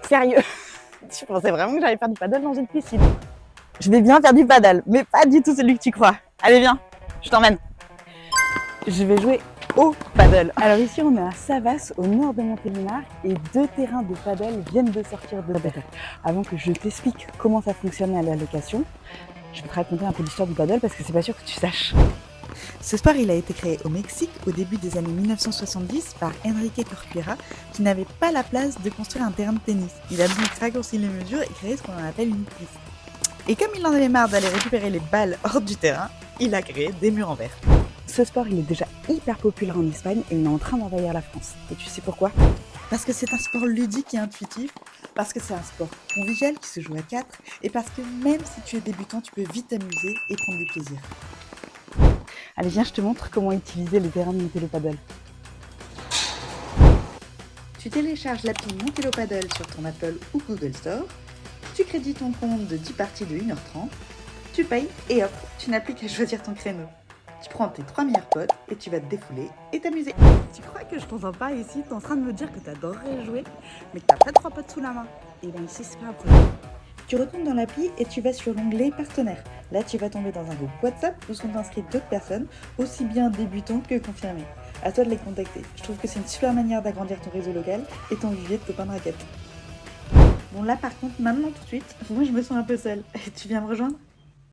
Sérieux? Tu pensais vraiment que j'allais faire du paddle dans une piscine? Je vais bien faire du paddle, mais pas du tout celui que tu crois. Allez viens, je t'emmène. Je vais jouer au paddle. Alors ici on est à Savas, au nord de Montélimar, et 2 terrains de paddle viennent de sortir de terre. Avant que je t'explique comment ça fonctionne à la location, je vais te raconter un peu l'histoire du paddle parce que c'est pas sûr que tu saches. Ce sport, il a été créé au Mexique au début des années 1970 par Enrique Corcuera, qui n'avait pas la place de construire un terrain de tennis. Il a donc raccourci les mesures et créé ce qu'on appelle une piste. Et comme il en avait marre d'aller récupérer les balles hors du terrain, il a créé des murs en verre. Ce sport, il est déjà hyper populaire en Espagne et il est en train d'envahir la France. Et tu sais pourquoi? Parce que c'est un sport ludique et intuitif, parce que c'est un sport convivial qui se joue à 4, et parce que même si tu es débutant, tu peux vite t'amuser et prendre du plaisir. Allez, viens, je te montre comment utiliser les terrains de Montélo Paddle. Tu télécharges l'appli Montélo Paddle sur ton Apple ou Google Store, tu crédites ton compte de 10 parties de 1h30, tu payes et hop, tu n'as plus qu'à choisir ton créneau. Tu prends tes 3 meilleurs potes et tu vas te défouler et t'amuser. Tu crois que je t'entends pas ici? T'es en train de me dire que t'adorerais jouer, mais que t'as pas 3 potes sous la main. Et bien ici, c'est pas un problème. Tu retournes dans l'appli et tu vas sur l'onglet partenaires. Là, tu vas tomber dans un groupe WhatsApp où sont inscrites d'autres personnes, aussi bien débutants que confirmés. À toi de les contacter. Je trouve que c'est une super manière d'agrandir ton réseau local et ton vivier de copains de raquettes. Bon là par contre, maintenant tout de suite, moi je me sens un peu seule. Tu viens me rejoindre ?